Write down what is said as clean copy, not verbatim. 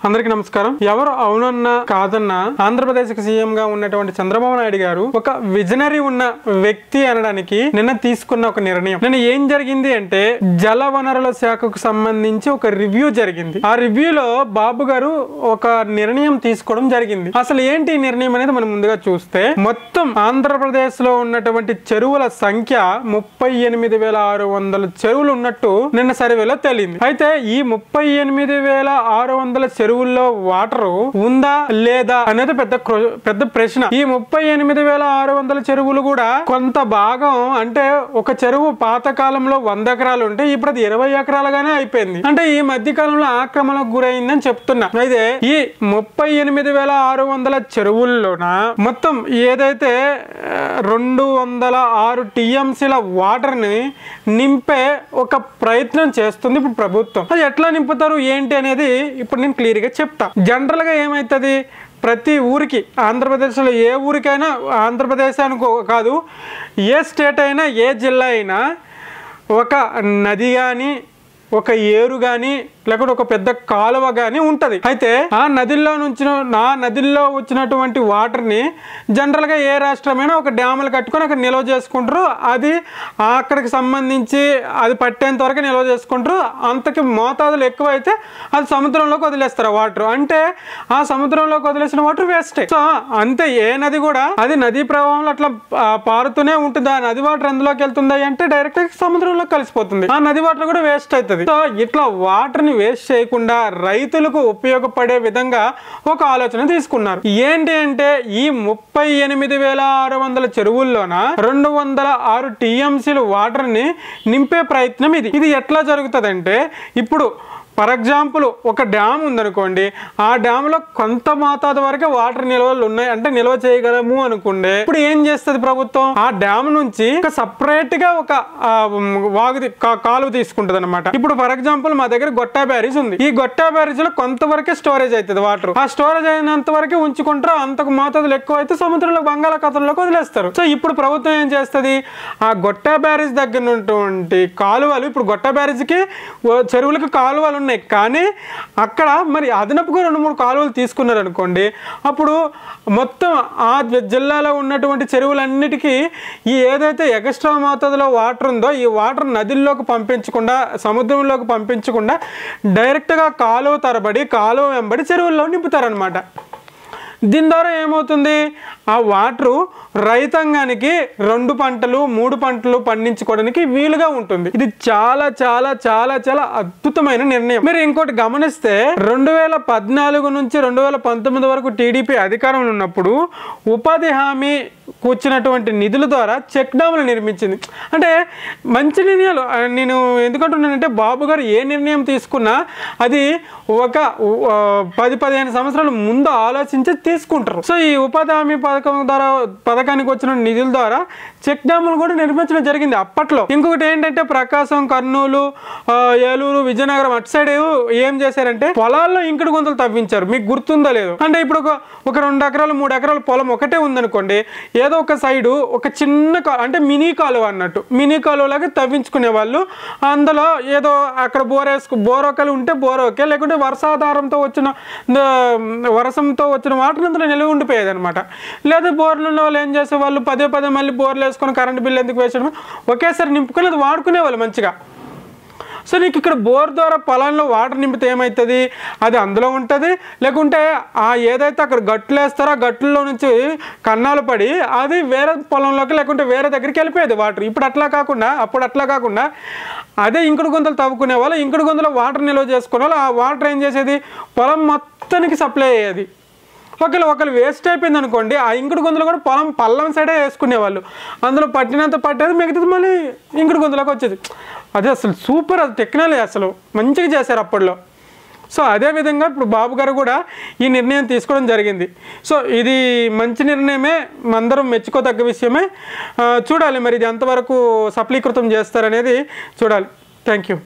అందరికీ నమస్కారం. ఎవరు అవునన్నా కాదన్నా ఆంధ్రప్రదేశ్ కి సీఎం గా ఉన్నటువంటి చంద్రబాబు నాయుడు గారు ఒక విజనరీ ఉన్న వ్యక్తి అనడానికి నిన్న తీసుకున్న ఒక నిర్ణయం. నిన్న ఏం జరిగింది అంటే జల వనరుల శాఖకు సంబంధించి ఒక రివ్యూ జరిగింది. ఆ రివ్యూలో బాబు గారు ఒక నిర్ణయం తీసుకోవడం జరిగింది. అసలు ఏంటి ఈ నిర్ణయం అనేది మనం ముందుగా చూస్తే, మొత్తం ఆంధ్రప్రదేశ్ లో ఉన్నటువంటి చెరువుల సంఖ్య 38,600 చెరువులు ఉన్నట్టు నిన్న సర్వేలో తేలింది. అయితే ఈ 38,600 చెరువుల్లో వాటర్ ఉందా లేదా అనేది పెద్ద ప్రశ్న. ఈ 38,600 చెరువులు కూడా కొంత భాగం, అంటే ఒక చెరువు పాత కాలంలో 100 ఎకరాలు ఉంటే ఇప్పుడు అది 20 ఎకరాలుగానే అయిపోయింది. అంటే ఈ మధ్య కాలంలో ఆక్రమణకు గురైందని చెప్తున్నా. అయితే ఈ 38,600 చెరువుల్లోన మొత్తం ఏదైతే 206 టీఎంసీల వాటర్ ని నింపే ఒక ప్రయత్నం చేస్తుంది ఇప్పుడు ప్రభుత్వం. అది ఎట్లా నింపుతారు ఏంటి అనేది ఇప్పుడు నేను క్లియర్ గా చెప్తా. జనరల్ గా ఏమైతుంది, ప్రతి ఊరికి ఆంధ్రప్రదేశ్లో ఏ ఊరికైనా, ఆంధ్రప్రదేశ్ అనుకో కాదు, ఏ స్టేట్ అయినా ఏ జిల్లా అయినా ఒక నది కానీ ఒక ఏరు కానీ లేకపోతే ఒక పెద్ద కాలువ కానీ ఉంటది. అయితే ఆ నదిల్లో వచ్చినటువంటి వాటర్ ని జనరల్ గా ఏ రాష్ట్రమైనా ఒక డ్యాములు కట్టుకొని అక్కడ నిల్వ చేసుకుంటారు. అది అక్కడికి సంబంధించి అది పట్టేంత వరకు నిల్వ చేసుకుంటారు. అంతకి మోతాదులు ఎక్కువైతే అది సముద్రంలోకి వదిలేస్తారు వాటర్. అంటే ఆ సముద్రంలోకి వదిలేసిన వాటర్ వేస్ట్. సో అంతే, ఏ నది కూడా అది నదీ ప్రవాహంలో అట్లా పారుతూనే ఉంటుంది. ఆ నది వాటర్ ఎందులోకి వెళ్తుంది అంటే డైరెక్ట్ గా సముద్రంలో కలిసిపోతుంది. ఆ నది వాటర్ కూడా వేస్ట్ అవుతుంది. సో ఇట్లా వాటర్ ని వేస్ట్ చేయకుండా రైతులకు ఉపయోగపడే విధంగా ఒక ఆలోచన తీసుకున్నారు. ఏంటి అంటే ఈ 38,600 చెరువుల్లోన 206 టీఎంసీల వాటర్ ని నింపే ప్రయత్నం ఇది ఎట్లా జరుగుతుందంటే, ఇప్పుడు ఫర్ ఎగ్జాంపుల్ ఒక డ్యామ్ ఉందనుకోండి, ఆ డ్యామ్ లో కొంత మోతాదు వరకే వాటర్ నిల్వలు ఉన్నాయి అంటే నిల్వ చేయగలము అనుకుంటే, ఇప్పుడు ఏం చేస్తుంది ప్రభుత్వం, ఆ డ్యామ్ నుంచి సపరేట్ గా ఒక కాలువ తీసుకుంటది అనమాట. ఇప్పుడు ఫర్ ఎగ్జాంపుల్ మా దగ్గర గొట్టా బ్యారేజ్ ఉంది. ఈ గొట్టా బ్యారేజ్ లో కొంతవరకే స్టోరేజ్ అవుతుంది వాటర్. ఆ స్టోరేజ్ అయినంత వరకే ఉంచుకుంటారు. అంతకు మోతాదులు ఎక్కువ అయితే సముద్రంలో బంగాళాఖాతంలోకి వదిలేస్తారు. సో ఇప్పుడు ప్రభుత్వం ఏం చేస్తుంది, ఆ గొట్టా బ్యారేజ్ దగ్గర ఉన్నటువంటి కాలువలు, ఇప్పుడు గొట్టా బ్యారేజ్ కి చెరువులకు కాలువలు ఉన్నాయి, కానీ అక్కడ మరి అదనపుగా 2-3 కాలువలు తీసుకున్నారు అనుకోండి, అప్పుడు మొత్తం ఆ జిల్లాలో ఉన్నటువంటి చెరువులన్నిటికీ ఈ ఏదైతే ఎక్స్ట్రా మోతాదులో వాటర్ ఉందో ఈ వాటర్ నదుల్లోకి పంపించకుండా, సముద్రంలోకి పంపించకుండా డైరెక్ట్గా కాలువ తరబడి కాలువ వెంబడి చెరువుల్లో నింపుతారనమాట. దీని ద్వారా ఏమవుతుంది, ఆ వాటరు రైతాంగానికి 2 పంటలు 3 పంటలు పండించుకోవడానికి వీలుగా ఉంటుంది. ఇది చాలా చాలా చాలా చాలా అద్భుతమైన నిర్ణయం. మీరు ఇంకోటి గమనిస్తే 2014 నుంచి 2019 వరకు టీడీపీ అధికారంలో ఉన్నప్పుడు ఉపాధి హామీ కూర్చున్నటువంటి నిధుల ద్వారా చెక్ డ్యాములు నిర్మించింది. అంటే మంచి నిర్ణయాలు. నేను ఎందుకంటున్నానంటే బాబు గారు ఏ నిర్ణయం తీసుకున్నా అది ఒక 10-15 సంవత్సరాల ముందు ఆలోచించి తీసుకుంటారు. సో ఈ ఉపాధి హామీ పథకానికి వచ్చిన నిధుల ద్వారా చెక్ డ్యాములు కూడా నిర్మించడం జరిగింది అప్పట్లో. ఇంకొకటి ఏంటంటే ప్రకాశం, కర్నూలు, ఏలూరు, విజయనగరం అటు సైడ్ ఏం చేశారంటే పొలాల్లో ఇంకుడు గుంతలు తవ్వించారు. మీకు గుర్తుందో లేదు అంటే, ఇప్పుడు ఒక 2 ఎకరాలు 3 ఎకరాల పొలం ఒకటే ఉందనుకోండి, ఏదో ఒక సైడు ఒక చిన్న అంటే మినీ కాలువ అన్నట్టు, మినీ కాలువలాగా తవ్వించుకునే వాళ్ళు. అందులో ఏదో అక్కడ బోరోకలు ఉంటే బోరోకే, లేకుంటే వర్షాధారంతో వచ్చిన వాటర్ అందులో నిల్వ ఉండిపోయేది అనమాట. లేదా బోర్లు ఉన్న వాళ్ళు ఏం చేసేవాళ్ళు, పదే మళ్ళీ బోర్లు వేసుకొని కరెంట్ బిల్లు ఎందుకు వేసడం, ఒకేసారి నింపుకొని అది వాడుకునేవాళ్ళు మంచిగా. సో నీకు ఇక్కడ బోర్ ద్వారా పొలంలో వాటర్ నింపితే ఏమవుతుంది, అది అందులో ఉంటుంది. లేకుంటే ఆ ఏదైతే అక్కడ గట్లు వేస్తారో ఆ గట్లలో నుంచి కన్నాలు పడి అది వేరే పొలంలోకి లేకుంటే వేరే దగ్గరికి వెళ్ళిపోయేది వాటర్. అప్పుడు అట్లా కాకుండా అదే ఇంకుడు గుంతలు తవ్వుకునే వాళ్ళు, ఇంకుడు గుంతలో వాటర్ నిల్వ చేసుకునే వాళ్ళు. ఆ వాటర్ ఏం చేసేది, పొలం మొత్తానికి సప్లై అయ్యేది. ఒకళ్ళు వేస్ట్ అయిపోయింది అనుకోండి, ఆ ఇంకుడు గుంతలు కూడా పల్లం సైడే వేసుకునేవాళ్ళు. అందులో పట్టినంత పట్టేది, మిగతాది మళ్ళీ ఇంకుడు గుంతలోకి వచ్చేది. అదే అసలు సూపర్, అది టెక్నాలజీ అసలు మంచిగా చేశారు అప్పట్లో. సో అదేవిధంగా ఇప్పుడు బాబు గారు కూడా ఈ నిర్ణయం తీసుకోవడం జరిగింది. సో ఇది మంచి నిర్ణయమే, అందరం మెచ్చుకోదగ్గ విషయమే. చూడాలి మరి ఇది ఎంతవరకు సఫలీకృతం చేస్తారనేది చూడాలి. Thank you.